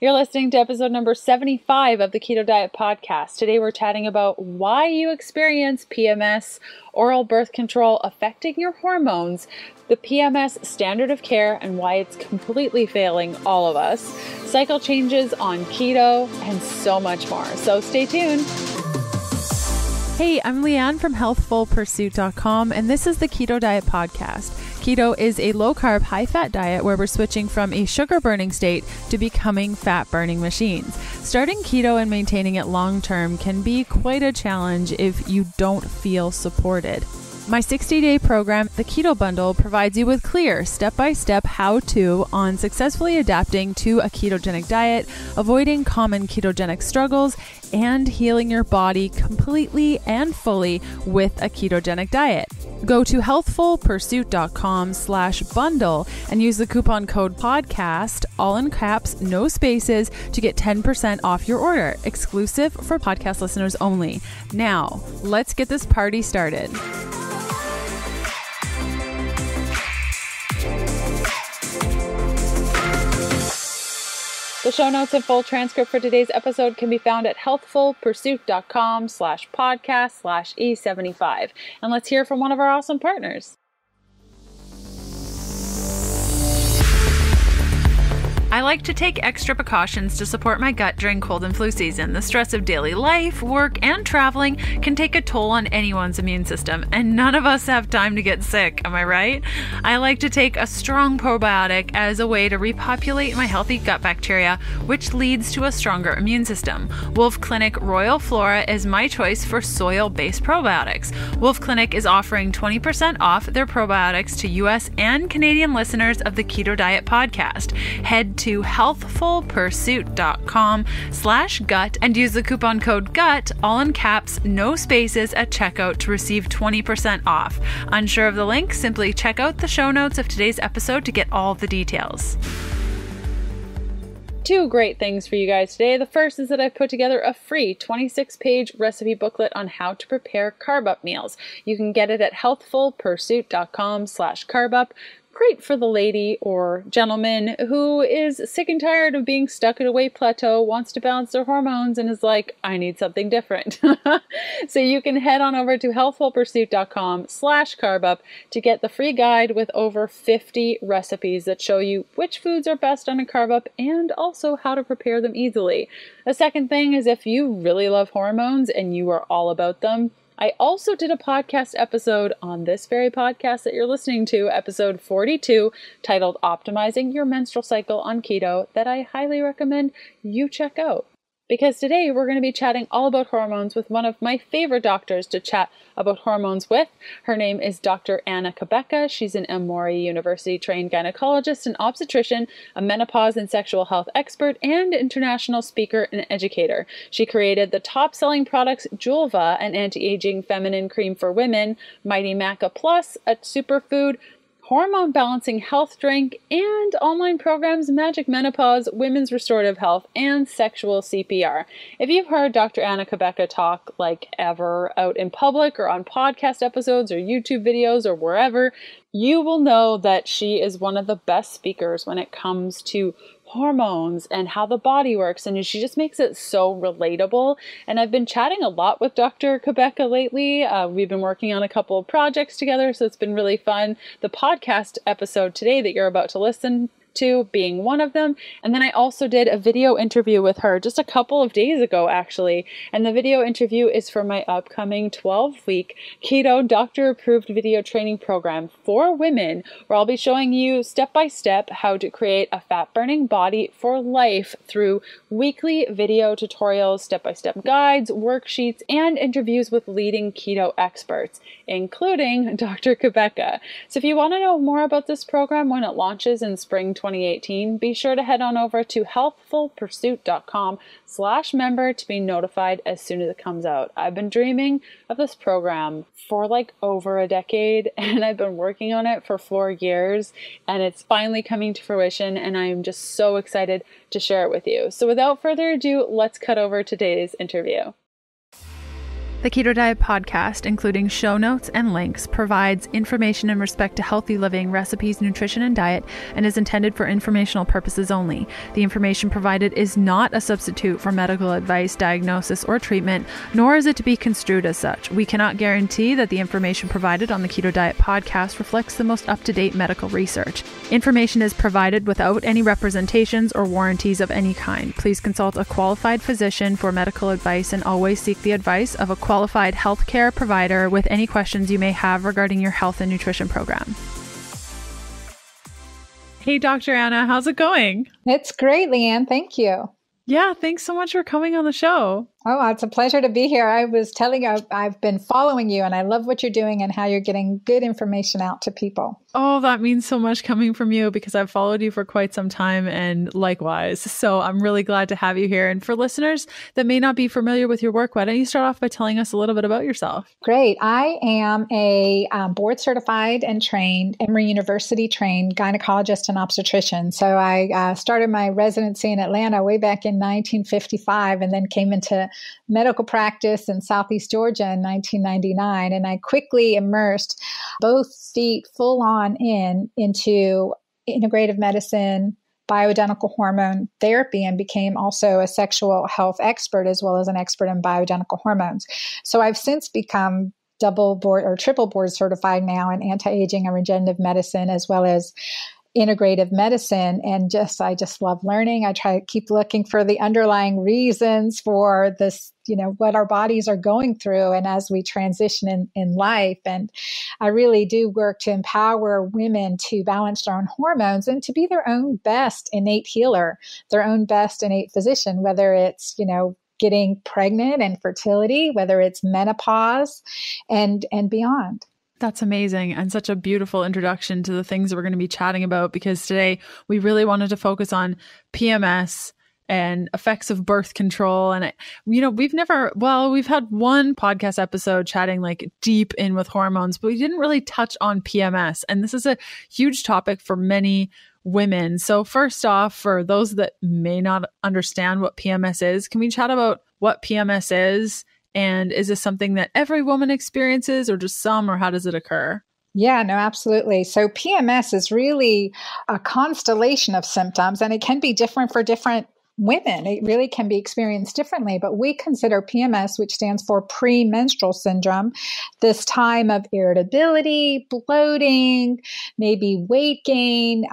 You're listening to episode number 75 of the Keto Diet Podcast. Today we're chatting about why you experience PMS, oral birth control affecting your hormones, the PMS standard of care and why it's completely failing all of us, cycle changes on keto, and so much more. So stay tuned. Hey, I'm Leanne from healthfulpursuit.com, and this is the Keto Diet Podcast. Keto is a low-carb, high-fat diet where we're switching from a sugar-burning state to becoming fat-burning machines. Starting keto and maintaining it long-term can be quite a challenge if you don't feel supported. My 60-day program, the Keto Bundle, provides you with clear, step-by-step how-to on successfully adapting to a ketogenic diet, avoiding common ketogenic struggles, and healing your body completely and fully with a ketogenic diet. Go to healthfulpursuit.com/bundle and use the coupon code podcast, all in caps, no spaces, to get 10% off your order, exclusive for podcast listeners only. Now, let's get this party started. The show notes and full transcript for today's episode can be found at healthfulpursuit.com/podcast/E75. And let's hear from one of our awesome partners. I like to take extra precautions to support my gut during cold and flu season. The stress of daily life, work, and traveling can take a toll on anyone's immune system, and none of us have time to get sick, am I right? I like to take a strong probiotic as a way to repopulate my healthy gut bacteria, which leads to a stronger immune system. Wolf Clinic Royal Flora is my choice for soil-based probiotics. Wolf Clinic is offering 20% off their probiotics to US and Canadian listeners of the Keto Diet Podcast. Head to healthfulpursuit.com/gut and use the coupon code GUT, all in caps, no spaces, at checkout to receive 20% off. Unsure of the link? Simply check out the show notes of today's episode to get all the details. Two great things for you guys today. The first is that I've put together a free 26-page recipe booklet on how to prepare carb-up meals. You can get it at healthfulpursuit.com/carb-up. Great for the lady or gentleman who is sick and tired of being stuck at a weight plateau, wants to balance their hormones, and is like, I need something different. So you can head on over to healthfulpursuit.com/carb-up to get the free guide with over 50 recipes that show you which foods are best on a carb up and also how to prepare them easily. The second thing is, if you really love hormones and you are all about them, I also did a podcast episode on this very podcast that you're listening to, episode 42, titled Optimizing Your Menstrual Cycle on Keto, that I highly recommend you check out. Because today we're going to be chatting all about hormones with one of my favorite doctors to chat about hormones with. Her name is Dr. Anna Cabeca. She's an Emory University trained gynecologist and obstetrician, a menopause and sexual health expert, and international speaker and educator. She created the top-selling products Julva, an anti-aging feminine cream for women, Mighty Maca Plus, a superfood, hormone balancing health drink, and online programs Magic Menopause, Women's Restorative Health, and Sexual CPR. If you've heard Dr. Anna Cabeca talk like ever out in public or on podcast episodes or YouTube videos or wherever, you will know that she is one of the best speakers when it comes to hormones and how the body works, and she just makes it so relatable. And I've been chatting a lot with Dr. Cabeca lately. We've been working on a couple of projects together, so it's been really fun. The podcast episode today that you're about to listen to being one of them. And then I also did a video interview with her just a couple of days ago, actually. And the video interview is for my upcoming 12-week keto doctor-approved video training program for women, where I'll be showing you step-by-step how to create a fat-burning body for life through weekly video tutorials, step-by-step guides, worksheets, and interviews with leading keto experts, including Dr. Cabeca. So if you want to know more about this program when it launches in spring 2018, be sure to head on over to healthfulpursuit.com/member to be notified as soon as it comes out. I've been dreaming of this program for like over a decade, and I've been working on it for 4 years, and it's finally coming to fruition, and I'm just so excited to share it with you. So without further ado, let's cut over to today's interview. The Keto Diet Podcast, including show notes and links, provides information in respect to healthy living, recipes, nutrition, and diet, and is intended for informational purposes only. The information provided is not a substitute for medical advice, diagnosis, or treatment, nor is it to be construed as such. We cannot guarantee that the information provided on the Keto Diet Podcast reflects the most up-to-date medical research. Information is provided without any representations or warranties of any kind. Please consult a qualified physician for medical advice and always seek the advice of a qualified healthcare provider with any questions you may have regarding your health and nutrition program. Hey, Dr. Anna, how's it going? It's great, Leanne. Thank you. Yeah, thanks so much for coming on the show. Oh, it's a pleasure to be here. I was telling you, I've been following you and I love what you're doing and how you're getting good information out to people. Oh, that means so much coming from you because I've followed you for quite some time and likewise. So I'm really glad to have you here. And for listeners that may not be familiar with your work, why don't you start off by telling us a little bit about yourself? Great. I am a board certified and trained, Emory University trained gynecologist and obstetrician. So I started my residency in Atlanta way back in 1955 and then came into medical practice in Southeast Georgia in 1999. And I quickly immersed both feet full on into integrative medicine, bioidentical hormone therapy, and became also a sexual health expert as well as an expert in bioidentical hormones. So I've since become double board or triple board certified now in anti-aging and regenerative medicine as well as integrative medicine. And I just love learning. I try to keep looking for the underlying reasons for this, what our bodies are going through and as we transition in life. And I really do work to empower women to balance their own hormones and to be their own best innate healer, their own best innate physician, whether it's, getting pregnant and fertility, whether it's menopause and beyond. That's amazing and such a beautiful introduction to the things that we're going to be chatting about because today we really wanted to focus on PMS and effects of birth control. And, we've had one podcast episode chatting like deep in with hormones, but we didn't really touch on PMS. And this is a huge topic for many women. So first off, for those that may not understand what PMS is, can we chat about what PMS is? And is this something that every woman experiences or just some, or how does it occur? Yeah, no, absolutely. So PMS is really a constellation of symptoms and it can be different for different women. It really can be experienced differently, but we consider PMS, which stands for premenstrual syndrome, this time of irritability, bloating, maybe weight gain,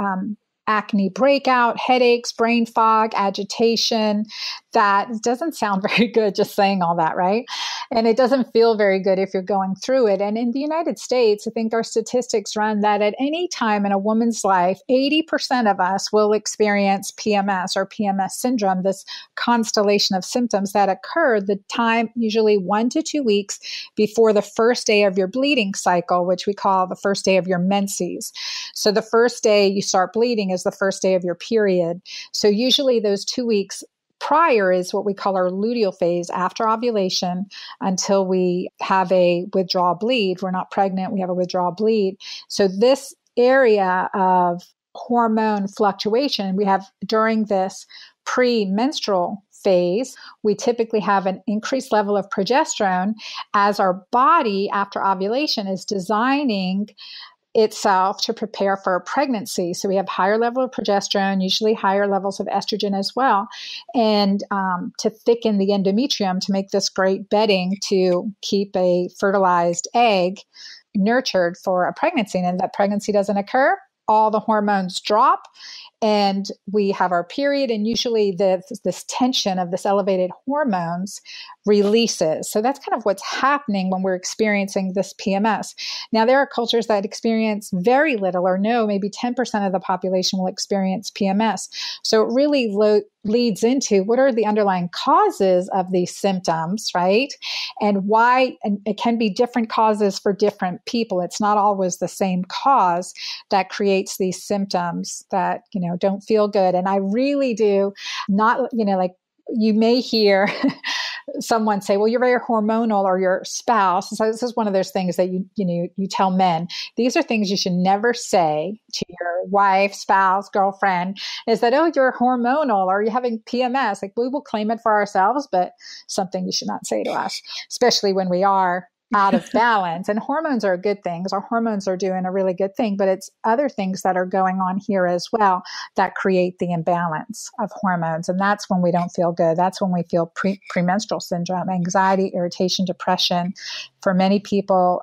acne breakout, headaches, brain fog, agitation. That doesn't sound very good just saying all that, right? And it doesn't feel very good if you're going through it. And in the United States, I think our statistics run that at any time in a woman's life, 80% of us will experience PMS or PMS syndrome, this constellation of symptoms that occur the time, usually 1 to 2 weeks before the first day of your bleeding cycle, which we call the first day of your menses. So the first day you start bleeding is the first day of your period. So usually those 2 weeks prior is what we call our luteal phase after ovulation until we have a withdrawal bleed. We're not pregnant, we have a withdrawal bleed. So this area of hormone fluctuation, we have during this premenstrual phase, we typically have an increased level of progesterone as our body after ovulation is designing itself to prepare for a pregnancy. So we have higher level of progesterone, usually higher levels of estrogen as well, and to thicken the endometrium to make this great bedding to keep a fertilized egg nurtured for a pregnancy. And if that pregnancy doesn't occur, all the hormones drop and we have our period, and usually this tension of this elevated hormones releases. So that's kind of what's happening when we're experiencing this PMS. Now, there are cultures that experience very little or no, maybe 10% of the population will experience PMS. So it really leads into what are the underlying causes of these symptoms, right? And why, and it can be different causes for different people. It's not always the same cause that creates these symptoms that, don't feel good. And I really do not, like you may hear someone say, well, you're very hormonal, or your spouse. So this is one of those things that you tell men. These are things you should never say to your wife, spouse, girlfriend, is that, oh, you're hormonal, or you're having PMS. Like, we will claim it for ourselves, but something you should not say to us, especially when we are out of balance. And hormones are good things. Our hormones are doing a really good thing, but it's other things that are going on here as well that create the imbalance of hormones. And that's when we don't feel good. That's when we feel premenstrual syndrome, anxiety, irritation, depression. For many people,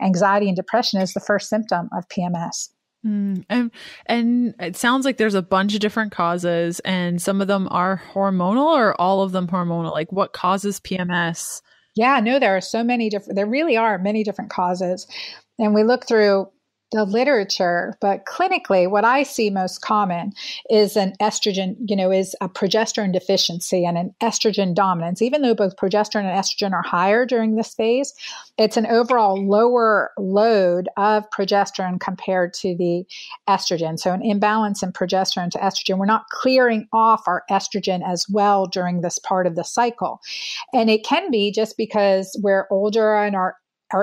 anxiety and depression is the first symptom of PMS. And it sounds like there's a bunch of different causes, and some of them are hormonal, or all of them hormonal. Like, what causes PMS? Yeah, no, there really are many different causes. And we look through the literature, but clinically, what I see most common is an estrogen, is a progesterone deficiency and an estrogen dominance. Even though both progesterone and estrogen are higher during this phase, it's an overall lower load of progesterone compared to the estrogen. So an imbalance in progesterone to estrogen. We're not clearing off our estrogen as well during this part of the cycle. And it can be just because we're older and our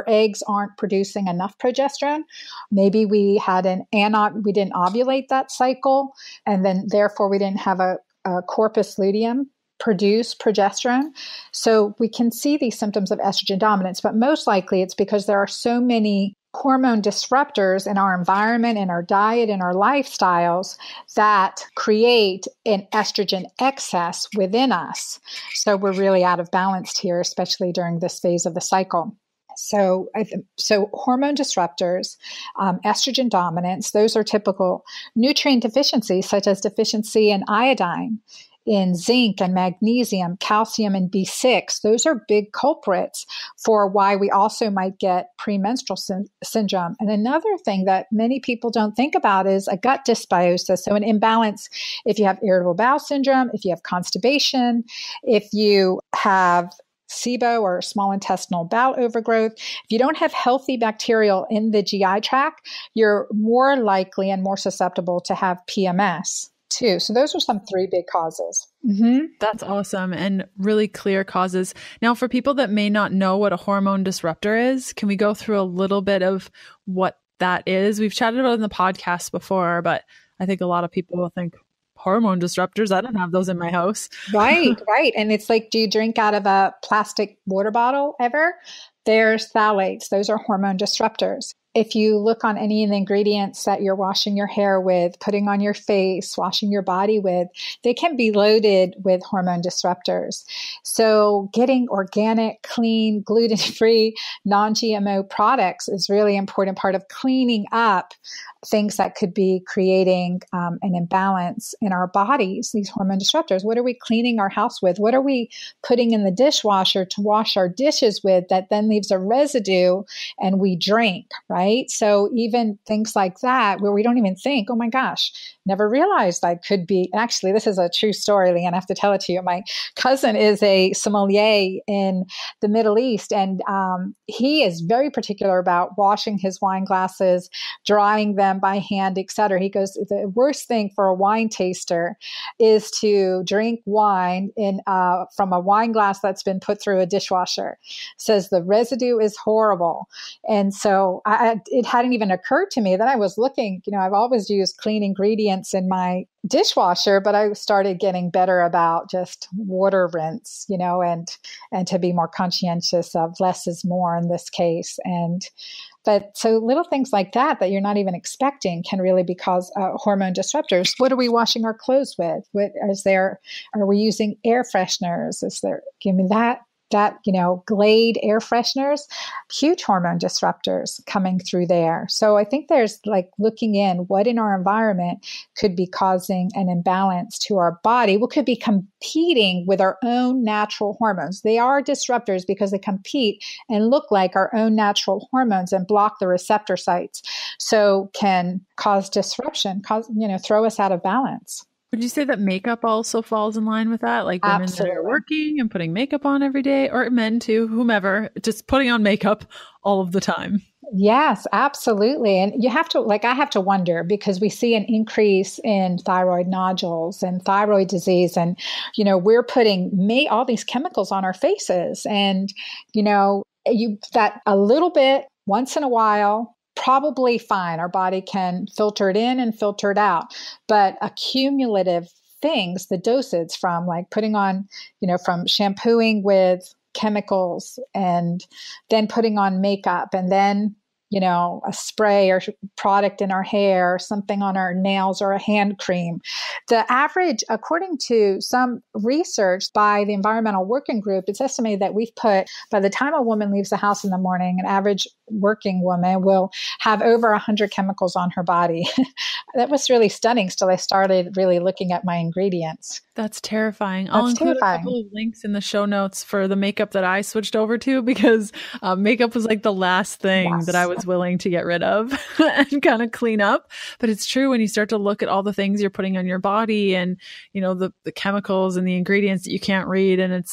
eggs aren't producing enough progesterone. Maybe we we didn't ovulate that cycle, and then therefore we didn't have a corpus luteum produce progesterone. So we can see these symptoms of estrogen dominance, but most likely it's because there are so many hormone disruptors in our environment, in our diet, in our lifestyles that create an estrogen excess within us. So we're really out of balance here, especially during this phase of the cycle. So hormone disruptors, estrogen dominance, those are typical. Nutrient deficiencies, such as deficiency in iodine, in zinc and magnesium, calcium and B6, those are big culprits for why we also might get premenstrual syndrome. And another thing that many people don't think about is a gut dysbiosis. So an imbalance, if you have irritable bowel syndrome, if you have constipation, if you have SIBO, or small intestinal bowel overgrowth. If you don't have healthy bacterial in the GI tract, you're more likely and more susceptible to have PMS too. So those are some 3 big causes. Mm-hmm. That's awesome, and really clear causes. Now, for people that may not know what a hormone disruptor is, can we go through a little bit of what that is? We've chatted about it in the podcast before, but I think a lot of people will think, hormone disruptors, I don't have those in my house. Right. And it's like, do you drink out of a plastic water bottle ever? There's phthalates. Those are hormone disruptors. If you look on any of the ingredients that you're washing your hair with, putting on your face, washing your body with, they can be loaded with hormone disruptors. So getting organic, clean, gluten-free, non-GMO products is really important part of cleaning up things that could be creating an imbalance in our bodies, these hormone disruptors. What are we cleaning our house with? What are we putting in the dishwasher to wash our dishes with that then leaves a residue and we drink, right? So even things like that, where we don't even think, oh my gosh, never realized I could be. Actually, this is a true story, Leanne. I have to tell it to you. My cousin is a sommelier in the Middle East, and he is very particular about washing his wine glasses, drying them by hand, etc. He goes, the worst thing for a wine taster is to drink wine from a wine glass that's been put through a dishwasher. Says the residue is horrible. And so it hadn't even occurred to me that I was looking, I've always used clean ingredients in my dishwasher, but I started getting better about just water rinse, and to be more conscientious of less is more in this case. But so little things like that you're not even expecting can really be cause hormone disruptors. What are we washing our clothes with? Are we using air fresheners? Glade air fresheners, huge hormone disruptors coming through there. So I think there's looking in what in our environment could be causing an imbalance to our body, what could be competing with our own natural hormones. They are disruptors because they compete and look like our own natural hormones and block the receptor sites. So can cause disruption, throw us out of balance. Would you say that makeup also falls in line with that? Like women Absolutely. that are working and putting makeup on every day, or men too, whomever, just putting on makeup all of the time? Yes, absolutely. And you have to, like, I have to wonder because we see an increase in thyroid nodules and thyroid disease. And, we're putting all these chemicals on our faces. And, that a little bit once in a while, probably fine. Our body can filter it in and filter it out. But accumulative things, the dosage from like putting on, from shampooing with chemicals and then putting on makeup and then a spray or product in our hair or something on our nails or a hand cream. The average, according to some research by the Environmental Working Group, it's estimated that by the time a woman leaves the house in the morning, an average working woman will have over 100 chemicals on her body. That was really stunning till I started really looking at my ingredients. That's terrifying. I'll include a couple of links in the show notes for the makeup that I switched over to because makeup was like the last thing that I was willing to get rid of and kind of clean up. But it's true when you start to look at all the things you're putting on your body and, the chemicals and the ingredients that you can't read. And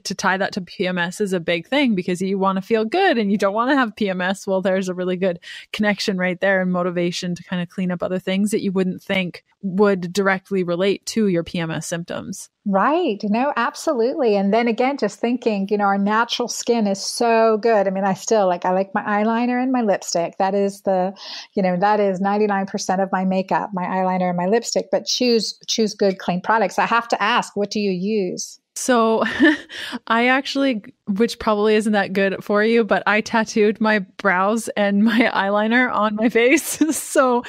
to tie that to PMS is a big thing because you want to feel good and you don't want to have PMS. Well, there's a really good connection right there and motivation to kind of clean up other things that you wouldn't think would directly relate to your PMS symptoms. Right. No, absolutely. And then again, just thinking, our natural skin is so good. I mean, I like my eyeliner and my lipstick. That is that is 99% of my makeup, my eyeliner and my lipstick, but choose good, clean products. I have to ask, what do you use? So I actually, which probably isn't that good for you, but I tattooed my brows and my eyeliner on my face. So,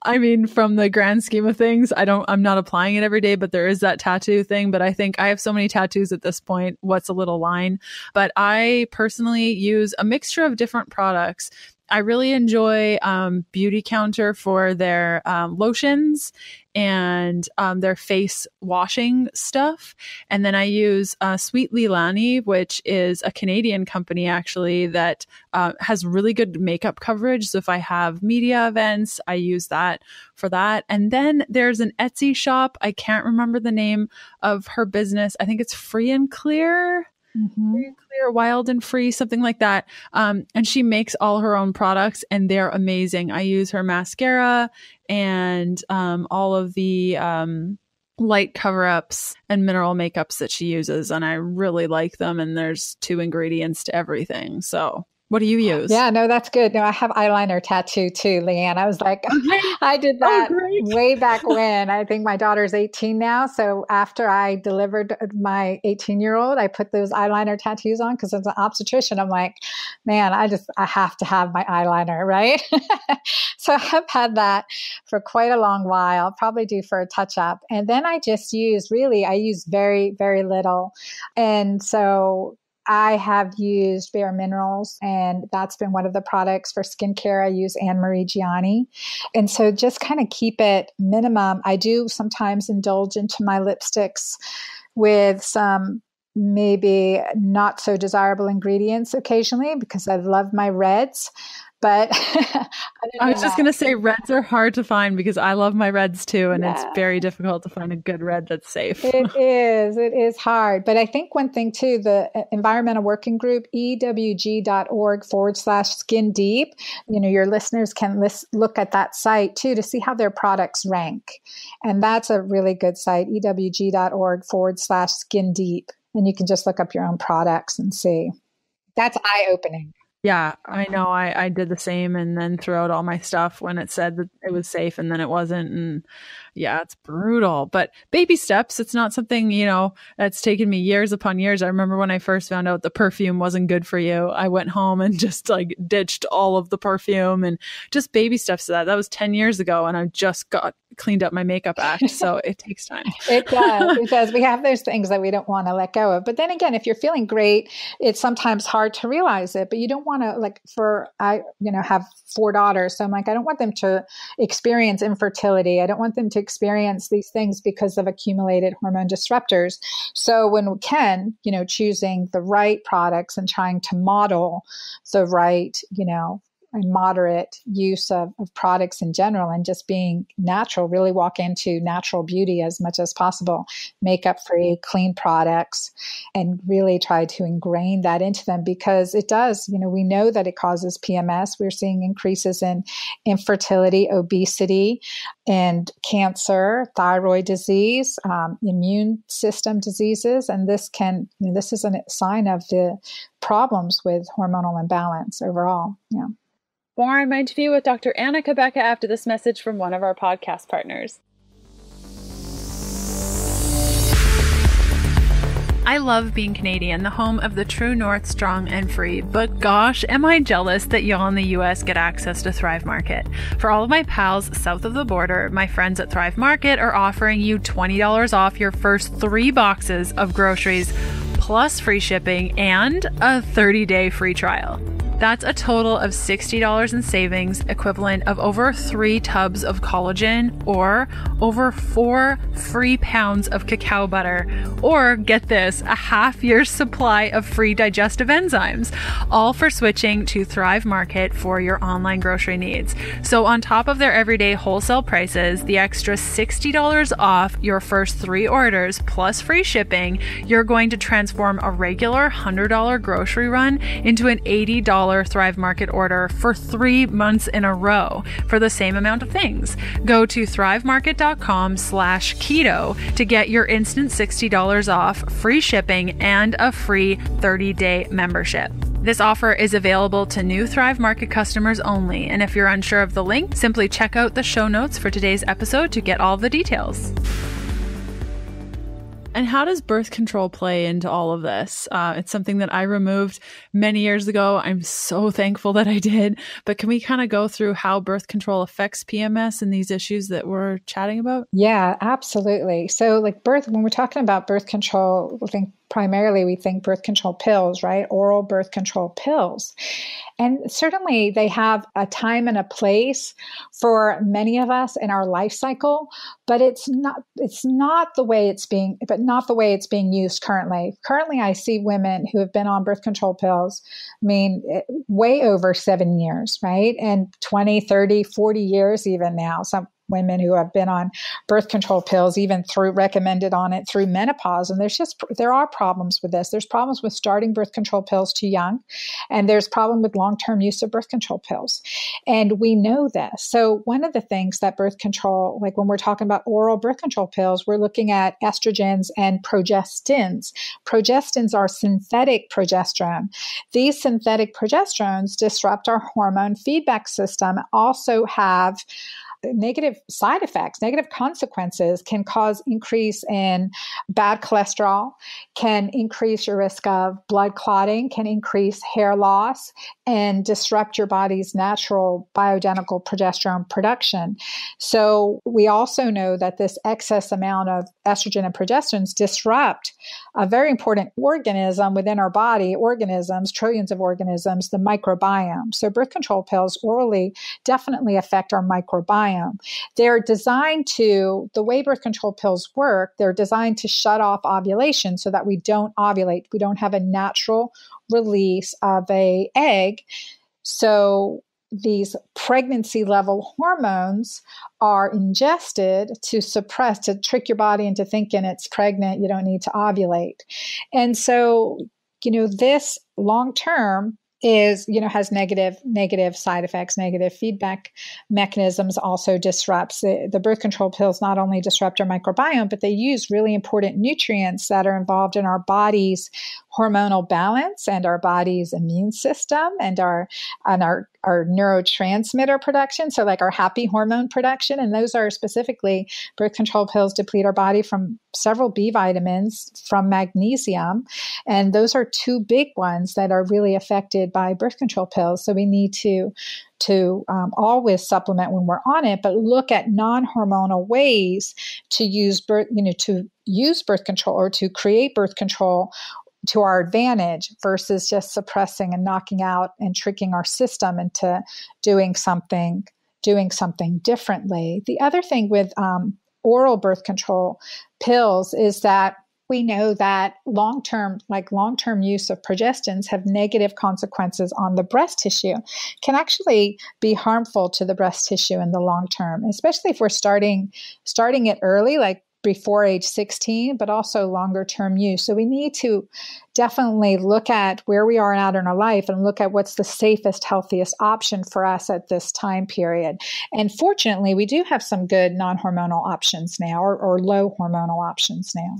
I mean, from the grand scheme of things, I'm not applying it every day, but there is that tattoo thing. But I think I have so many tattoos at this point. What's a little line? But I personally use a mixture of different products. I really enjoy Beauty Counter for their lotions and their face washing stuff. And then I use Sweet Leilani, which is a Canadian company actually that has really good makeup coverage. So if I have media events, I use that for that. And then there's an Etsy shop. I can't remember the name of her business. I think it's Free and Clear. Mm-hmm. Free and Clear, Wild and Free, something like that. And she makes all her own products and they're amazing. I use her mascara and all of the light cover-ups and mineral makeups that she uses. And I really like them. And there's 2 ingredients to everything. So what do you use? Yeah, no, that's good. No, I have eyeliner tattoo too, Leanne. I was like, I did that way back when. I think my daughter's 18 now. So after I delivered my 18-year-old, I put those eyeliner tattoos on because as an obstetrician, I'm like, man, I have to have my eyeliner, right? So I have had that for quite a long while, probably due for a touch-up. And then I use very, very little. And so I have used Bare Minerals, and that's been one of the products for skincare. I use Anne Marie Gianni. And so just kind of keep it minimum. I do sometimes indulge into my lipsticks with some maybe not so desirable ingredients occasionally because I love my reds. But I was just going to say reds are hard to find because I love my reds too. And it's very difficult to find a good red that's safe. It is hard. But I think one thing too, the Environmental Working Group, ewg.org/skin deep, your listeners can look at that site too to see how their products rank. And that's a really good site, ewg.org/skin deep. And you can just look up your own products and see. That's eye-opening. Yeah, I know. I did the same and then threw out all my stuff when it said that it was safe and then it wasn't. And yeah, it's brutal. But baby steps, it's not something, that's taken me years upon years. I remember when I first found out the perfume wasn't good for you, I went home and just like ditched all of the perfume and just baby steps to that. That was 10 years ago and I just got cleaned up my makeup act. So it takes time. It does. It does. We have those things that we don't want to let go of. But then again, if you're feeling great, it's sometimes hard to realize it, but you don't want to I have 4 daughters. So I'm like, I don't want them to experience infertility. I don't want them to experience these things because of accumulated hormone disruptors. So when we can, choosing the right products and trying to model the right, moderate use of products in general, and just being natural, really walk into natural beauty as much as possible, makeup free, clean products, and really try to ingrain that into them, because it does, we know that it causes PMS. We're seeing increases in infertility, obesity, and cancer, thyroid disease, immune system diseases. And this is a sign of the problems with hormonal imbalance overall. Yeah. More on my interview with Dr. Anna Cabeca after this message from one of our podcast partners. I love being Canadian, the home of the true north, strong and free. But gosh, am I jealous that y'all in the US get access to Thrive Market. For all of my pals south of the border, my friends at Thrive Market are offering you $20 off your first 3 boxes of groceries, plus free shipping and a 30-day free trial. That's a total of $60 in savings, equivalent of over 3 tubs of collagen or over 4 free pounds of cacao butter, or get this, a half year's supply of free digestive enzymes, all for switching to Thrive Market for your online grocery needs. So on top of their everyday wholesale prices, the extra $60 off your first 3 orders plus free shipping, you're going to transform a regular $100 grocery run into an $80 Thrive Market order for 3 months in a row for the same amount of things. Go to thrivemarket.com/keto to get your instant $60 off, free shipping, and a free 30-day membership. This offer is available to new Thrive Market customers only, and if you're unsure of the link, simply check out the show notes for today's episode to get all the details. And how does birth control play into all of this? It's something that I removed many years ago. I'm so thankful that I did. But can we kind of go through how birth control affects PMS and these issues that we're chatting about? Yeah, absolutely. So when we're talking about birth control, we think birth control pills, right? Oral birth control pills. And certainly they have a time and a place for many of us in our life cycle, but it's not the way it's being used currently. Currently, I see women who have been on birth control pills, way over 7 years, right? And 20, 30, 40 years even now. Some women who have been on birth control pills, even recommended on it through menopause. And there are problems with this. There's problems with starting birth control pills too young, and there's problem with long-term use of birth control pills. And we know this. So one of the things that birth control, when we're talking about oral birth control pills, we're looking at estrogens and progestins. Progestins are synthetic progesterone. These synthetic progesterones disrupt our hormone feedback system, also have negative side effects, negative consequences, can cause increase in bad cholesterol, can increase your risk of blood clotting, can increase hair loss, and disrupt your body's natural bioidentical progesterone production. So we also know that this excess amount of estrogen and progesterones disrupt a very important organism within our body, trillions of organisms, the microbiome. So birth control pills orally definitely affect our microbiome. They're designed the way birth control pills work, they're designed to shut off ovulation so that we don't ovulate. We don't have a natural release of an egg. So these pregnancy level hormones are ingested to trick your body into thinking it's pregnant, you don't need to ovulate. And so, this long term has negative side effects, negative feedback mechanisms, also disrupts. The birth control pills not only disrupt our microbiome, but they use really important nutrients that are involved in our body's hormonal balance and our body's immune system and our neurotransmitter production. So our happy hormone production. And those are specifically, birth control pills deplete our body from several B vitamins, from magnesium. And those are 2 big ones that are really affected by birth control pills. So we need to always supplement when we're on it, but look at non-hormonal ways to use birth control or to create birth control to our advantage versus just suppressing and knocking out and tricking our system into doing something differently. The other thing with oral birth control pills is that we know that long-term use of progestins have negative consequences on the breast tissue, can actually be harmful to the breast tissue in the long term, especially if we're starting it early, like before age 16, but also longer term use. So we need to definitely look at where we are at in our life and look at what's the safest, healthiest option for us at this time period. And fortunately, we do have some good non-hormonal options now, or low hormonal options now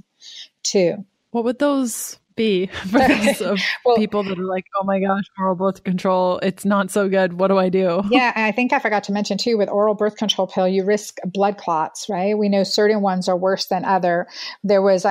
too. What would those be for those of people that are like, oh my gosh, oral birth control, it's not so good. What do I do? Yeah, and I think I forgot to mention too, with oral birth control pill, you risk blood clots, right? We know certain ones are worse than other. There was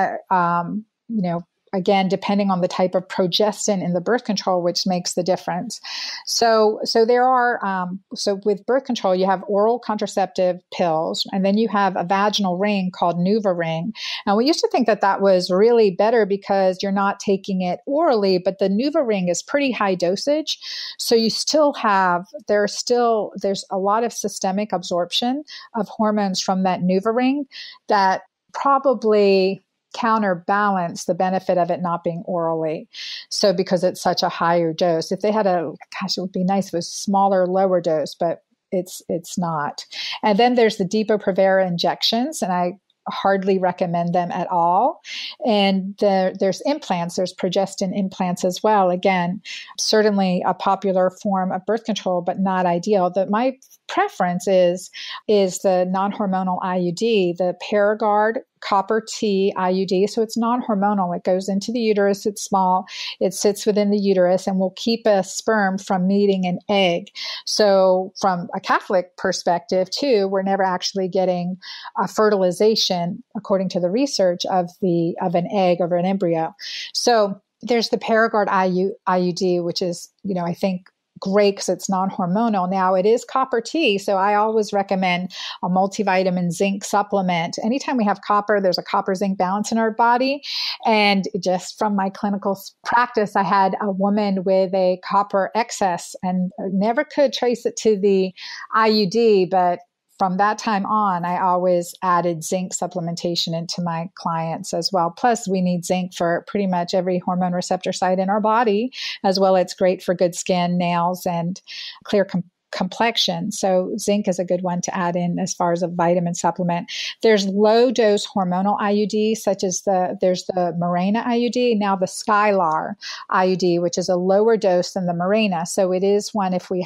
again, depending on the type of progestin in the birth control, which makes the difference. So there are, so with birth control, you have oral contraceptive pills, and then you have a vaginal ring called NuvaRing. And we used to think that that was really better because you're not taking it orally, but the NuvaRing is pretty high dosage. So you still have, there's a lot of systemic absorption of hormones from that NuvaRing that probably counterbalance the benefit of it not being orally. So because it's such a higher dose, if they had it would be nice if it was smaller, lower dose, but it's not. And then there's the Depo-Provera injections, and I hardly recommend them at all. And there's implants, there's progestin implants as well. Again, certainly a popular form of birth control, but not ideal. My preference is the non-hormonal IUD, the Paragard Copper T IUD. So it's non-hormonal. It goes into the uterus. It's small. It sits within the uterus and will keep a sperm from meeting an egg. So from a Catholic perspective too, we're never actually getting a fertilization, according to the research, of an egg or an embryo. So there's the Paragard IUD, which is, I think, great because it's non-hormonal. Now it is copper T, so I always recommend a multivitamin zinc supplement. Anytime we have copper, there's a copper zinc balance in our body. And just from my clinical practice, I had a woman with a copper excess and never could trace it to the IUD, but from that time on, I always added zinc supplementation into my clients as well. Plus, we need zinc for pretty much every hormone receptor site in our body, as well. It's great for good skin, nails, and clear complexion. So zinc is a good one to add in as far as a vitamin supplement. There's low dose hormonal IUD, such as there's the Mirena IUD, now the Skylar IUD, which is a lower dose than the Mirena. So it is one if we're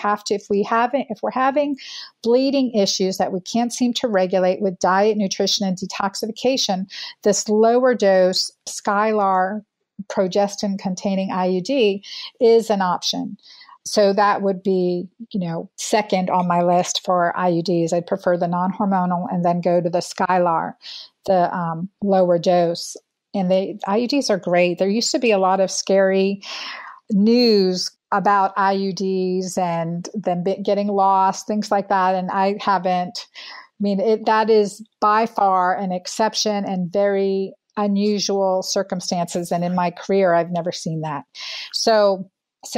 having bleeding issues that we can't seem to regulate with diet, nutrition, and detoxification, this lower dose Skylar progestin containing IUD is an option. So that would be, second on my list for IUDs. I'd prefer the non-hormonal and then go to the Skylar, the lower dose. And the IUDs are great. There used to be a lot of scary news about IUDs and them getting lost, things like that. And I haven't. That is by far an exception and very unusual circumstances. And in my career, I've never seen that. So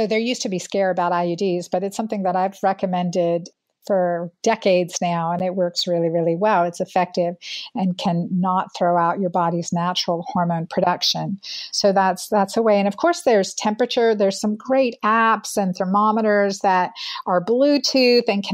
there used to be scare about IUDs, but it's something that I've recommended for decades now, and it works really, really well. It's effective and can not throw out your body's natural hormone production. So that's a way. And of course, there's temperature. There's some great apps and thermometers that are Bluetooth and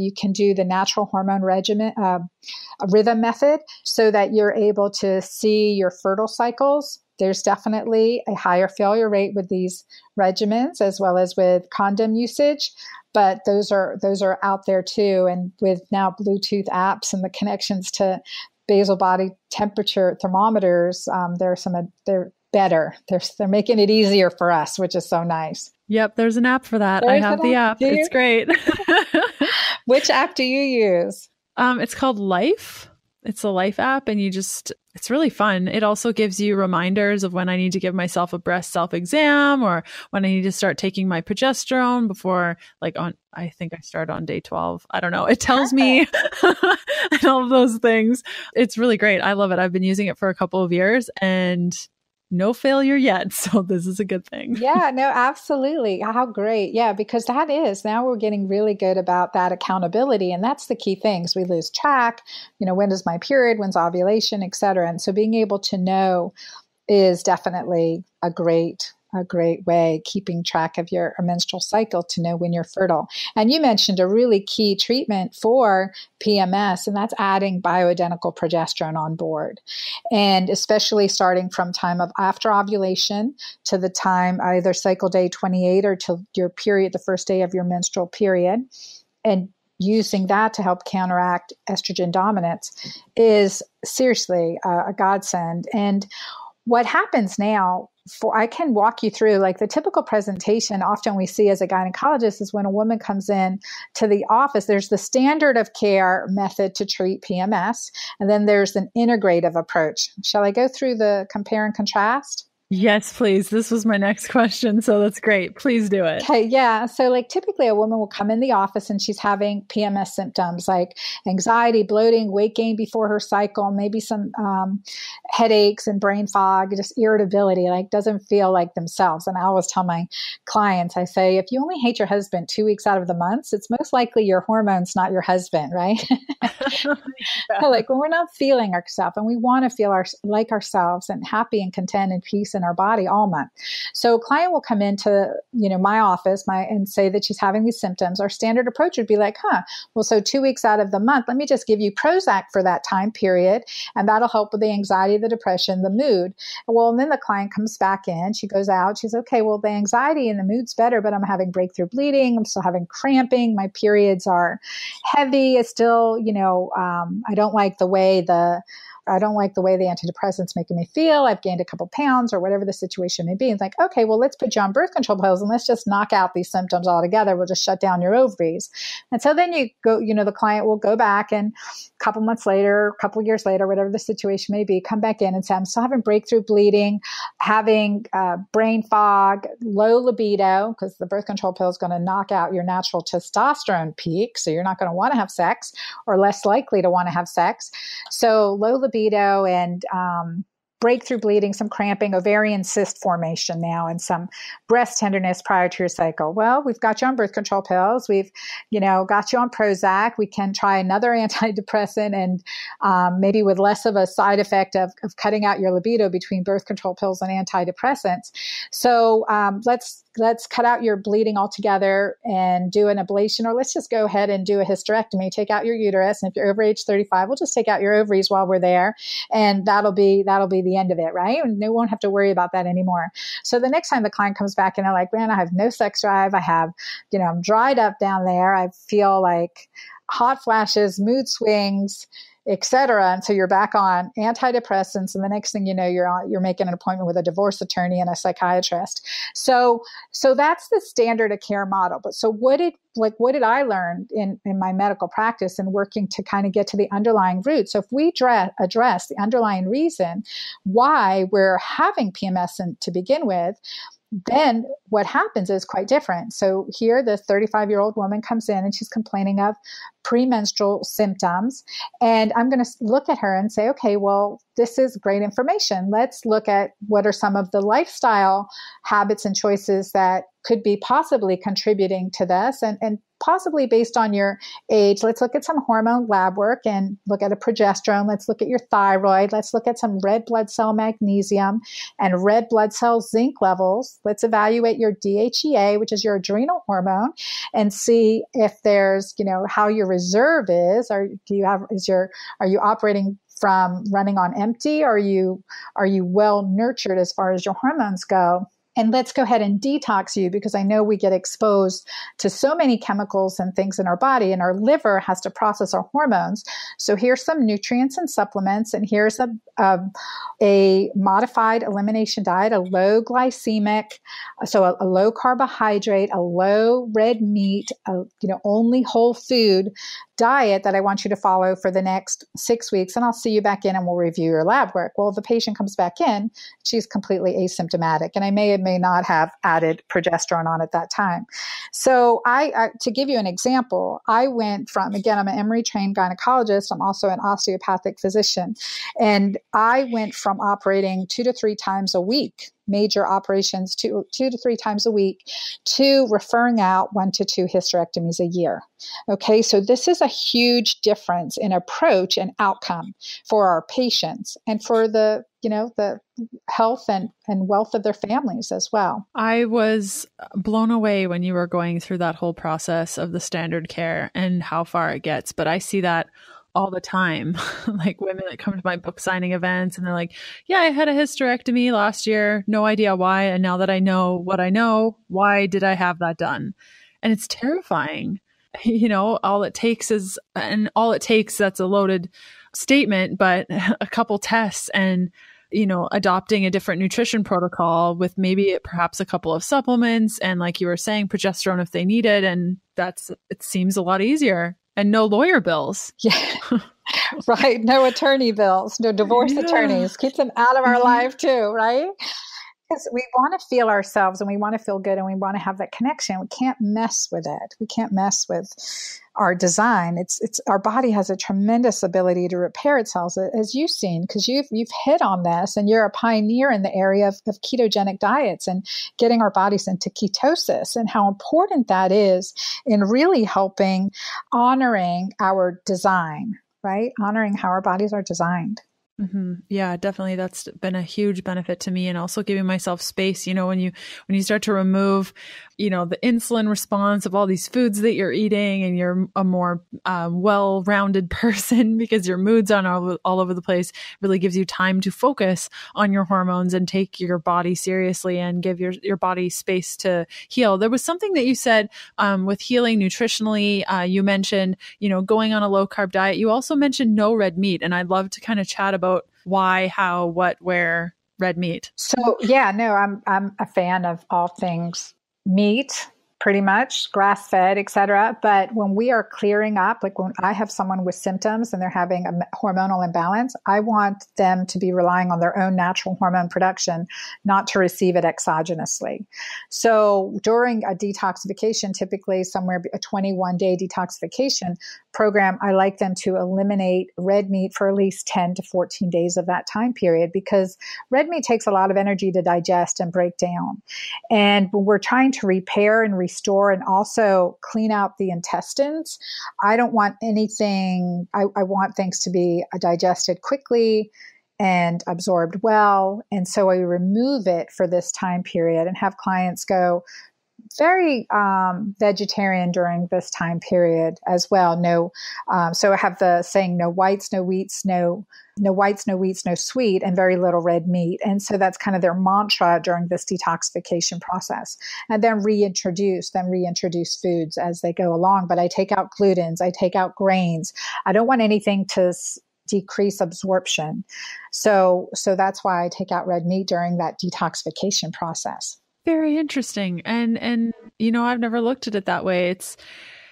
you can do the natural hormone rhythm method so that you're able to see your fertile cycles. There's definitely a higher failure rate with these regimens as well as with condom usage, but those are out there too. And with now Bluetooth apps and the connections to basal body temperature thermometers, they're better. They're making it easier for us, which is so nice. Yep, there's an app for that. I have the app. It's great. Which app do you use? It's called Life. It's a Life app, and it's really fun. It also gives you reminders of when I need to give myself a breast self-exam or when I need to start taking my progesterone before, I think I start on day 12. I don't know. It tells me and all of those things. It's really great. I love it. I've been using it for a couple of years and no failure yet. So this is a good thing. Yeah, no, absolutely. How great. Yeah, because now we're getting really good about that accountability. And that's the key things. We lose track, when is my period, when's ovulation, et cetera. And so being able to know is definitely a great way, keeping track of your menstrual cycle to know when you're fertile. And you mentioned a really key treatment for PMS, and that's adding bioidentical progesterone on board. And especially starting from time of after ovulation to the time either cycle day 28 or till your period, the first day of your menstrual period. And using that to help counteract estrogen dominance is seriously a godsend. And what happens now, I can walk you through, like the typical presentation often we see as a gynecologist is when a woman comes in to the office, there's the standard of care method to treat PMS, and then there's an integrative approach. Shall I go through the compare and contrast? Yes, please. This was my next question. So that's great. Please do it. Okay, yeah. So like typically a woman will come in the office and she's having PMS symptoms like anxiety, bloating, weight gain before her cycle, maybe some headaches and brain fog, just irritability, like doesn't feel like themselves. And I always tell my clients, I say, if you only hate your husband 2 weeks out of the month, it's most likely your hormones, not your husband, right? Yeah. Like when we're not feeling ourselves and we want to feel like ourselves and happy and content and peace in our body all month. So a client will come into, my office and say that she's having these symptoms. Our standard approach would be like, well, so 2 weeks out of the month, let me just give you Prozac for that time period. And that'll help with the anxiety, the depression, the mood. Well, and then the client comes back in, she goes out, she's okay, well, the anxiety and the mood's better, but I'm having breakthrough bleeding. I'm still having cramping. My periods are heavy. It's still, I don't like the way the antidepressants making me feel. I've gained a couple pounds or whatever the situation may be. It's like, okay, well, let's put you on birth control pills and let's just knock out these symptoms altogether. We'll just shut down your ovaries. And so then you go, the client will go back and a couple months later, a couple years later, whatever the situation may be, come back in and say, I'm still having breakthrough bleeding, having brain fog, low libido, because the birth control pill is going to knock out your natural testosterone peak. So you're not going to want to have sex or less likely to want to have sex. So low libido and breakthrough bleeding, some cramping, ovarian cyst formation now, and some breast tenderness prior to your cycle. Well, we've got you on birth control pills. We've, got you on Prozac. We can try another antidepressant and maybe with less of a side effect of cutting out your libido between birth control pills and antidepressants. So let's cut out your bleeding altogether and do an ablation, or let's just go ahead and do a hysterectomy, take out your uterus. And if you're over age 35, we'll just take out your ovaries while we're there. And that'll be the end of it, right? And they won't have to worry about that anymore. So the next time the client comes back and they're like, man, I have no sex drive. I have, I'm dried up down there. I feel like hot flashes, mood swings, etc. And so you're back on antidepressants, and the next thing you know, you're making an appointment with a divorce attorney and a psychiatrist. So that's the standard of care model. But so what did I learn in my medical practice and working to kind of get to the underlying root? So if we address the underlying reason why we're having PMS to begin with, then what happens is quite different. So here, the 35-year-old woman comes in and she's complaining of premenstrual symptoms. And I'm going to look at her and say, okay, well, this is great information. Let's look at what are some of the lifestyle habits and choices that could be possibly contributing to this, and possibly based on your age. Let's look at some hormone lab work and look at a progesterone. Let's look at your thyroid. Let's look at some red blood cell magnesium and red blood cell zinc levels. Let's evaluate your DHEA, which is your adrenal hormone, and see if there's, how your reserve is. Are you operating from running on empty? Or are you well nurtured as far as your hormones go? And let's go ahead and detox you, because I know we get exposed to so many chemicals and things in our body, and our liver has to process our hormones. So here's some nutrients and supplements, and here's a modified elimination diet, a low glycemic, so a low carbohydrate, a low red meat, only whole food diet that I want you to follow for the next 6 weeks. And I'll see you back in and we'll review your lab work. Well, the patient comes back in, she's completely asymptomatic. And I may or may not have added progesterone on at that time. So I to give you an example, I went from, again, I'm an Emory trained gynecologist. I'm also an osteopathic physician. And I went from operating 2 to 3 times a week major operations 2 to 3 times a week, to referring out 1 to 2 hysterectomies a year. Okay, so this is a huge difference in approach and outcome for our patients and for the health and wealth of their families as well. I was blown away when you were going through that whole process of the standard care and how far it gets. But I see that all the time, like women that come to my book signing events and they're like, yeah, I had a hysterectomy last year. No idea why. And now that I know what I know, why did I have that done? And it's terrifying. All it takes, that's a loaded statement, but a couple tests and, adopting a different nutrition protocol with maybe perhaps a couple of supplements and, like you were saying, progesterone if they need it. And it seems a lot easier, and no lawyer bills. Yeah. Right. No attorney bills, no divorce attorneys. Keep them out of our life too, right? Because we want to feel ourselves and we want to feel good and we want to have that connection. We can't mess with it. We can't mess with our design. It's our body has a tremendous ability to repair itself, as you've seen, because you've hit on this and you're a pioneer in the area of ketogenic diets and getting our bodies into ketosis, and how important that is in really helping honoring our design, right? Honoring how our bodies are designed. Mm-hmm. Yeah, definitely. That's been a huge benefit to me, and also giving myself space. When you start to remove, the insulin response of all these foods that you're eating, and you're a more well-rounded person because your mood's on all over the place, really gives you time to focus on your hormones and take your body seriously and give your body space to heal. There was something that you said with healing nutritionally. You mentioned, going on a low-carb diet. You also mentioned no red meat, and I'd love to kind of chat about why, how, what, where red meat. So I'm a fan of all things meat, pretty much grass-fed, etc. But when we are clearing up, like when I have someone with symptoms and they're having a hormonal imbalance, I want them to be relying on their own natural hormone production, not to receive it exogenously. So during a detoxification, typically somewhere a 21-day detoxification program, I like them to eliminate red meat for at least 10 to 14 days of that time period, because red meat takes a lot of energy to digest and break down. And when we're trying to repair and restore and also clean out the intestines, I don't want anything, I want things to be digested quickly and absorbed well. And so I remove it for this time period and have clients go very vegetarian during this time period as well. So I have the saying, no whites, no wheats, no whites, no wheats, no sweet, and very little red meat. And so that's kind of their mantra during this detoxification process. And then reintroduce foods as they go along. But I take out glutens, I take out grains. I don't want anything to decrease absorption. So that's why I take out red meat during that detoxification process. Very interesting. And I've never looked at it that way.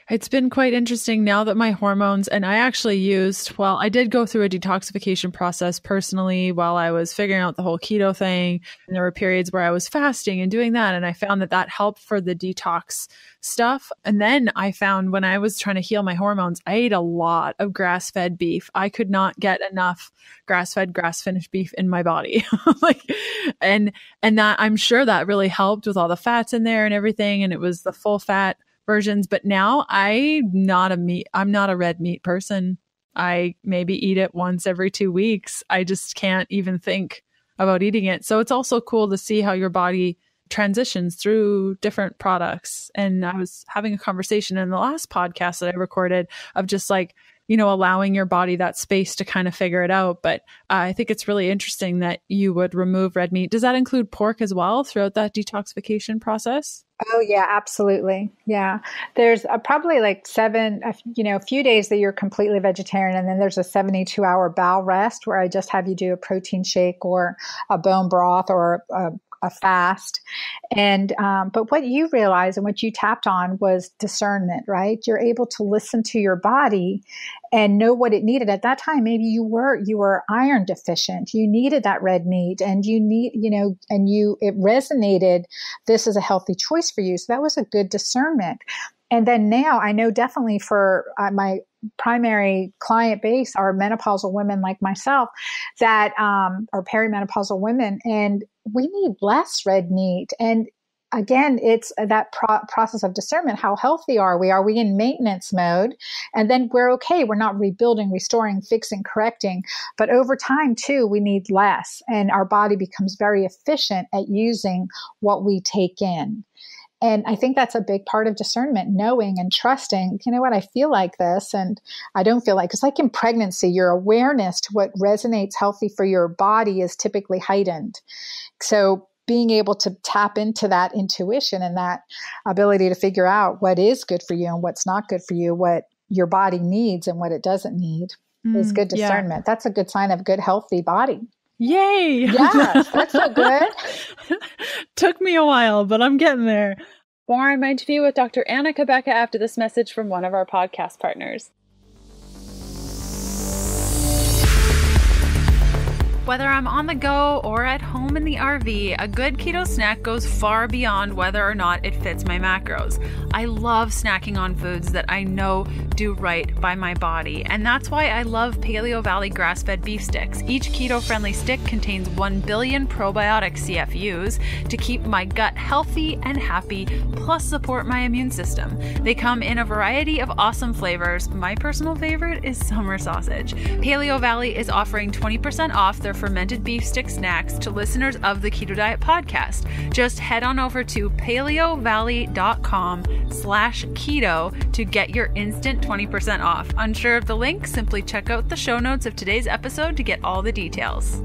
It's been quite interesting now that my hormones, and I did go through a detoxification process personally while I was figuring out the whole keto thing. And there were periods where I was fasting and doing that. And I found that helped for the detox stuff. And then I found when I was trying to heal my hormones, I ate a lot of grass-fed beef. I could not get enough grass-fed, grass-finished beef in my body. and that, I'm sure that really helped with all the fats in there and everything. And it was the full fat versions. But now I'm not a red meat person. I maybe eat it once every 2 weeks. I just can't even think about eating it. So it's also cool to see how your body transitions through different products. And I was having a conversation in the last podcast that I recorded of just allowing your body that space to kind of figure it out. But I think it's really interesting that you would remove red meat. Does that include pork as well throughout that detoxification process? Oh, yeah, absolutely. Yeah. There's probably like a few days that you're completely vegetarian. And then there's a 72-hour bowel rest where I just have you do a protein shake or a bone broth or a fast. And, but what you realized and what you tapped on was discernment, right? You're able to listen to your body and know what it needed at that time. Maybe you were iron deficient. You needed that red meat and it resonated. This is a healthy choice for you. So that was a good discernment. And then now I know definitely for my primary client base are menopausal women like myself that are perimenopausal women. And we need less red meat. And again, it's that process of discernment. How healthy are we? Are we in maintenance mode? And then we're okay. We're not rebuilding, restoring, fixing, correcting. But over time, too, we need less. And our body becomes very efficient at using what we take in. And I think that's a big part of discernment, knowing and trusting, you know what, I feel like this and I don't feel like, it's like in pregnancy, your awareness to what resonates healthy for your body is typically heightened. So being able to tap into that intuition and that ability to figure out what is good for you and what's not good for you, what your body needs and what it doesn't need is good discernment. Yeah. That's a good sign of a good, healthy body. Yay! Yes, that's so good. Took me a while, but I'm getting there. More on my interview with Dr. Anna Cabeca after this message from one of our podcast partners. Whether I'm on the go or at home in the RV, a good keto snack goes far beyond whether or not it fits my macros. I love snacking on foods that I know do right by my body, and that's why I love Paleo Valley grass-fed beef sticks. Each keto-friendly stick contains 1 billion probiotic CFUs to keep my gut healthy and happy, plus support my immune system. They come in a variety of awesome flavors. My personal favorite is summer sausage. Paleo Valley is offering 20% off their fermented beef stick snacks to listeners of the Keto Diet Podcast. Just head on over to paleovalley.com/keto to get your instant 20% off. Unsure of the link? Simply check out the show notes of today's episode to get all the details.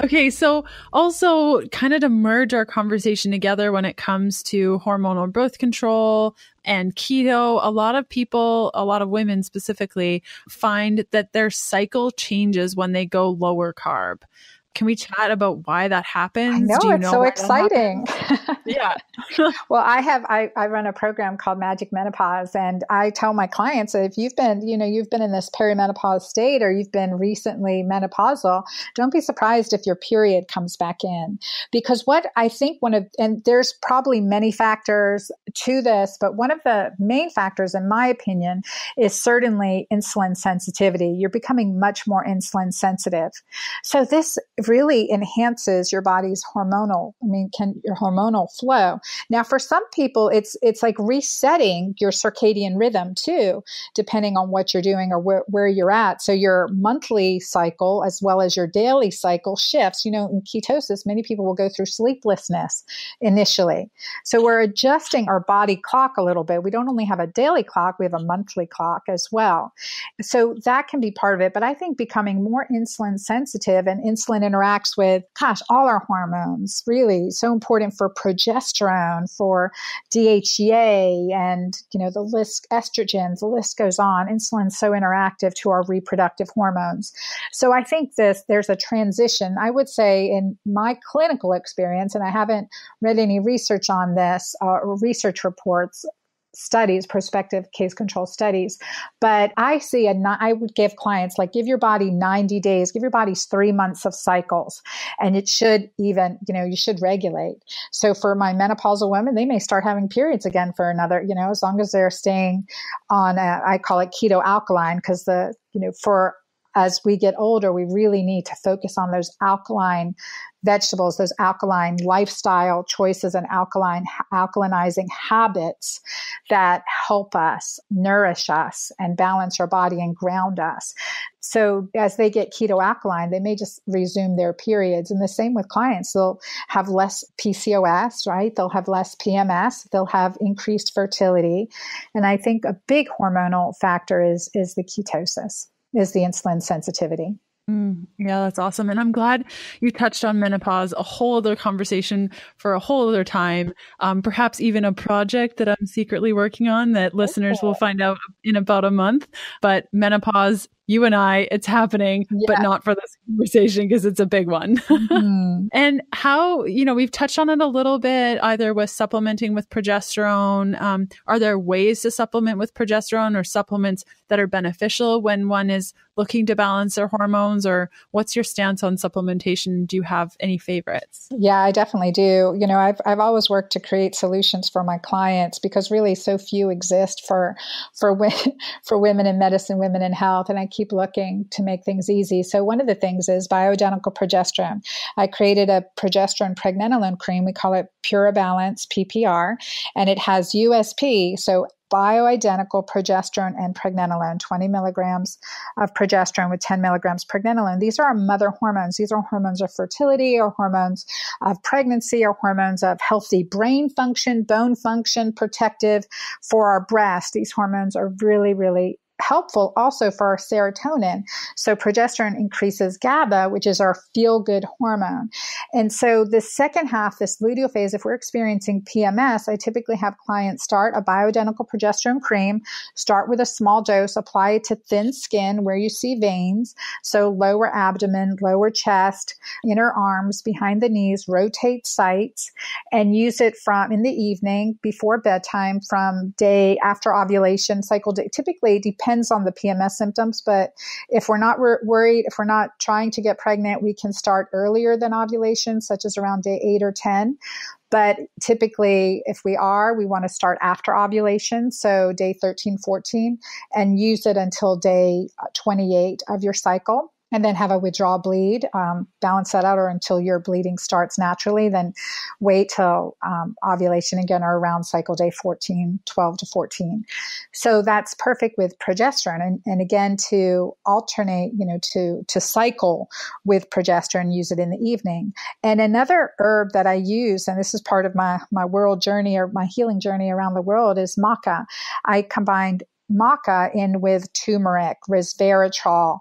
Okay, so also kind of to merge our conversation together when it comes to hormonal birth control and keto, a lot of people, a lot of women specifically, find that their cycle changes when they go lower carb. Can we chat about why that happens? I know, it's so exciting. Yeah. Well, I run a program called Magic Menopause, and I tell my clients that if you've been in this perimenopause state or you've been recently menopausal, don't be surprised if your period comes back in. Because what I think and there's probably many factors to this, but one of the main factors, in my opinion, is certainly insulin sensitivity. You're becoming much more insulin sensitive. So this really enhances your body's your hormonal flow. Now, for some people, it's like resetting your circadian rhythm too, depending on what you're doing or where you're at. So your monthly cycle, as well as your daily cycle, shifts. In ketosis, many people will go through sleeplessness initially. So we're adjusting our body clock a little bit. We don't only have a daily clock, we have a monthly clock as well. So that can be part of it. But I think becoming more insulin sensitive, and insulin interacts with, all our hormones, really so important for progesterone, for DHEA, and, the list, estrogens, the list goes on. Insulin's so interactive to our reproductive hormones. So I think there's a transition, I would say, in my clinical experience, and I haven't read any research on this, or research reports, studies, prospective case control studies. But I would give clients, give your body 90 days, give your body 3 months of cycles, and it should even, you should regulate. So for my menopausal women, they may start having periods again for another, as long as they're staying on, I call it keto alkaline, because as we get older, we really need to focus on those alkaline vegetables, those alkaline lifestyle choices and alkalinizing habits that help us, nourish us, and balance our body and ground us. So as they get keto alkaline, they may just resume their periods. And the same with clients. They'll have less PCOS, right? They'll have less PMS. They'll have increased fertility. And I think a big hormonal factor is the ketosis, is the insulin sensitivity. Yeah, that's awesome. And I'm glad you touched on menopause, a whole other conversation for a whole other time, perhaps even a project that I'm secretly working on that listeners will find out in about a month. But menopause, you and I, it's happening, but not for this conversation because it's a big one. Mm-hmm. And how, we've touched on it a little bit, either with supplementing with progesterone. Are there ways to supplement with progesterone or supplements that are beneficial when one is looking to balance their hormones? Or what's your stance on supplementation? Do you have any favorites? Yeah, I definitely do. I've always worked to create solutions for my clients because really so few exist for women in medicine, women in health. And I keep looking to make things easy. So one of the things is bioidentical progesterone. I created a progesterone pregnenolone cream. We call it Pure Balance PPR, and it has USP, so bioidentical progesterone and pregnenolone, 20 milligrams of progesterone with 10 milligrams pregnenolone. These are our mother hormones. These are hormones of fertility or hormones of pregnancy or hormones of healthy brain function, bone function, protective for our breast. These hormones are really, really helpful also for our serotonin. So progesterone increases GABA, which is our feel-good hormone. And so the second half, this luteal phase, if we're experiencing PMS, I typically have clients start a bioidentical progesterone cream, start with a small dose, apply it to thin skin where you see veins, so lower abdomen, lower chest, inner arms, behind the knees, rotate sites, and use it from in the evening before bedtime from day after ovulation, cycle day. Typically depends on the PMS symptoms, but if we're not worried, if we're not trying to get pregnant, we can start earlier than ovulation, such as around day 8 or 10. But typically, if we want to start after ovulation, so day 13, 14, and use it until day 28 of your cycle. And then have a withdrawal bleed, balance that out, or until your bleeding starts naturally, then wait till ovulation again, or around cycle day 14, 12 to 14. So that's perfect with progesterone. And again, to alternate, to cycle with progesterone, use it in the evening. And another herb that I use, and this is part of my world journey or my healing journey around the world, is maca. I combined maca in with turmeric, resveratrol,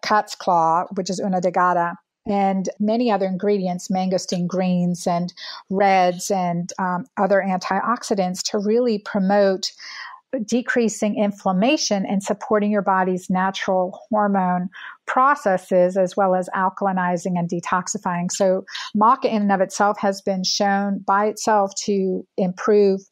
cat's claw, which is una digata, and many other ingredients, mangosteen greens and reds and other antioxidants to really promote decreasing inflammation and supporting your body's natural hormone processes, as well as alkalinizing and detoxifying. So maca in and of itself has been shown by itself to improve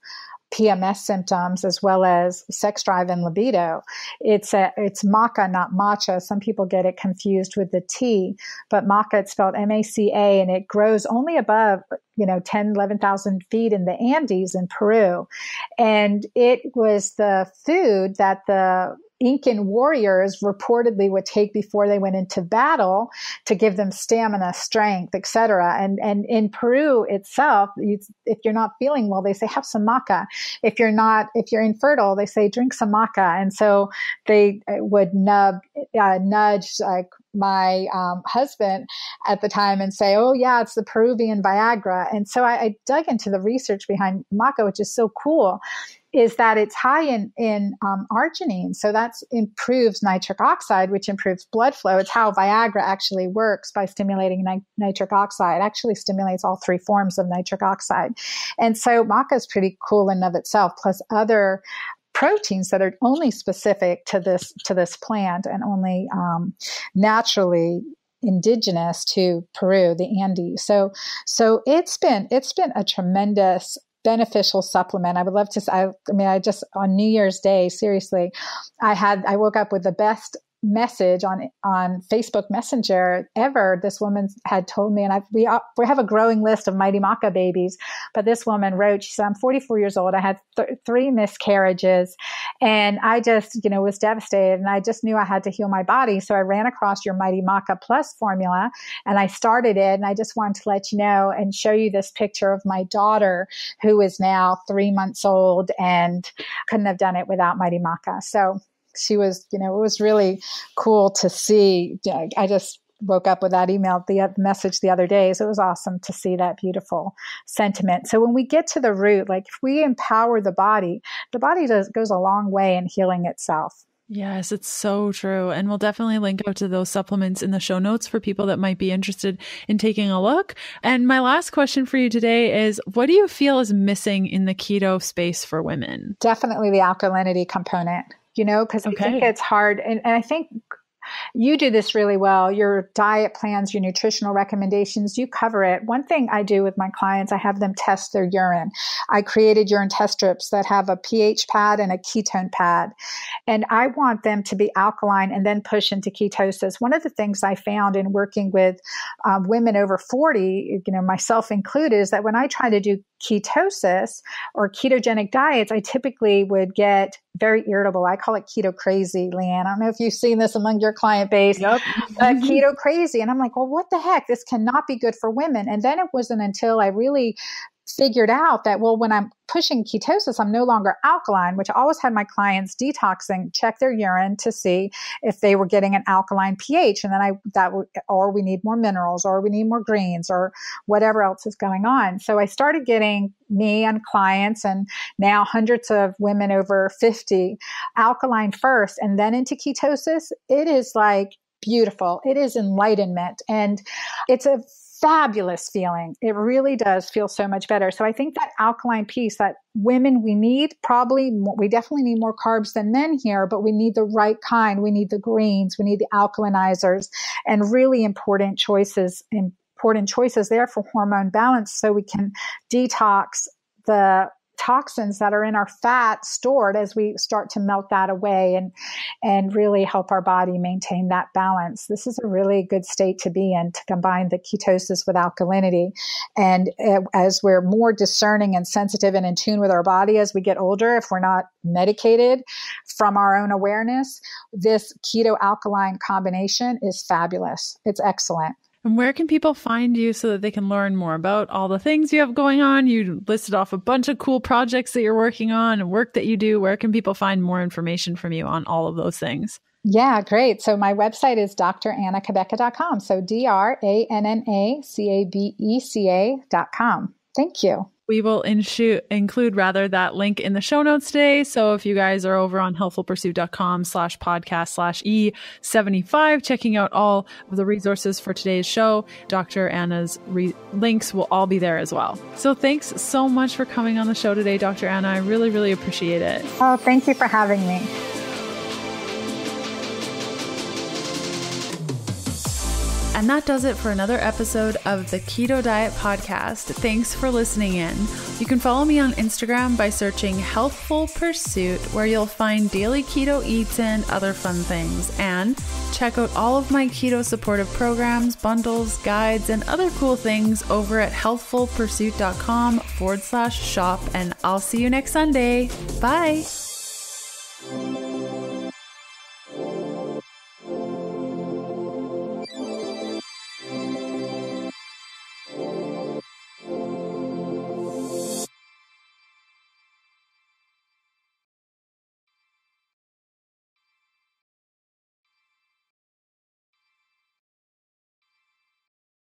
PMS symptoms as well as sex drive and libido. It's maca, not matcha. Some people get it confused with the T, but maca, it's spelled M-A-C-A, and it grows only above 10, 11,000 feet in the Andes in Peru. And it was the food that the Incan warriors reportedly would take before they went into battle to give them stamina, strength, etc. And in Peru itself, if you're not feeling well, they say have some maca. If you're infertile, they say drink some maca. And so they would nudge like my husband at the time and say, oh yeah, it's the Peruvian Viagra. And so I dug into the research behind maca, which is so cool, is that it's high in arginine. So that improves nitric oxide, which improves blood flow. It's how Viagra actually works by stimulating nitric oxide. It actually stimulates all three forms of nitric oxide. And so maca is pretty cool in and of itself, plus other proteins that are only specific to this plant and only naturally indigenous to Peru, the Andes. So it's been a tremendous beneficial supplement. I would love to, I just on New Year's Day, seriously, I woke up with the best message on Facebook Messenger ever. This woman had told me, and we have a growing list of Mighty Maca babies, but this woman wrote, she said, I'm 44 years old. I had 3 miscarriages, and I just, was devastated, and I just knew I had to heal my body. So I ran across your Mighty Maca Plus formula, and I started it, and I just wanted to let you know and show you this picture of my daughter, who is now 3 months old, and couldn't have done it without Mighty Maca. So she was, it was really cool to see. I just woke up with that email, the message the other day. So it was awesome to see that beautiful sentiment. So when we get to the root, like if we empower the body goes a long way in healing itself. Yes, it's so true. And we'll definitely link out to those supplements in the show notes for people that might be interested in taking a look. And my last question for you today is, what do you feel is missing in the keto space for women? Definitely the alkalinity component. Because I think it's hard. And I think you do this really well. Your diet plans, your nutritional recommendations, you cover it. One thing I do with my clients, I have them test their urine. I created urine test strips that have a pH pad and a ketone pad. And I want them to be alkaline and then push into ketosis. One of the things I found in working with women over 40, myself included, is that when I try to do ketosis or ketogenic diets, I typically would get very irritable. I call it keto crazy, Leanne. I don't know if you've seen this among your client base, Yep. Keto crazy. And I'm like, well, what the heck? This cannot be good for women. And then it wasn't until I really figured out that, well, when I'm pushing ketosis, I'm no longer alkaline, which I always had my clients detoxing, check their urine to see if they were getting an alkaline pH. And then or we need more minerals, or we need more greens, or whatever else is going on. So I started getting me and clients, and now hundreds of women over 50, alkaline first and then into ketosis. It is like beautiful. It is enlightenment. And it's a fabulous feeling. It really does feel so much better. So I think that alkaline piece that women, we definitely need more carbs than men here, but we need the right kind. We need the greens, we need the alkalinizers, and really important choices there for hormone balance, so we can detox the toxins that are in our fat stored as we start to melt that away, and really help our body maintain that balance. This is a really good state to be in, to combine the ketosis with alkalinity. And as we're more discerning and sensitive and in tune with our body as we get older, if we're not medicated from our own awareness, this keto alkaline combination is fabulous. It's excellent. And where can people find you so that they can learn more about all the things you have going on? You listed off a bunch of cool projects that you're working on and work that you do. Where can people find more information from you on all of those things? Yeah, great. So my website is drannakabeca.com. So DRANNACABECA.com. Thank you. We will include that link in the show notes today. So if you guys are over on healthfulpursuit.com/podcast/E75, checking out all of the resources for today's show, Dr. Anna's links will all be there as well. So thanks so much for coming on the show today, Dr. Anna. I really, really appreciate it. Oh, thank you for having me. And that does it for another episode of the Keto Diet Podcast. Thanks for listening in. You can follow me on Instagram by searching Healthful Pursuit, where you'll find daily keto eats and other fun things. And check out all of my keto supportive programs, bundles, guides, and other cool things over at healthfulpursuit.com/shop. And I'll see you next Sunday. Bye.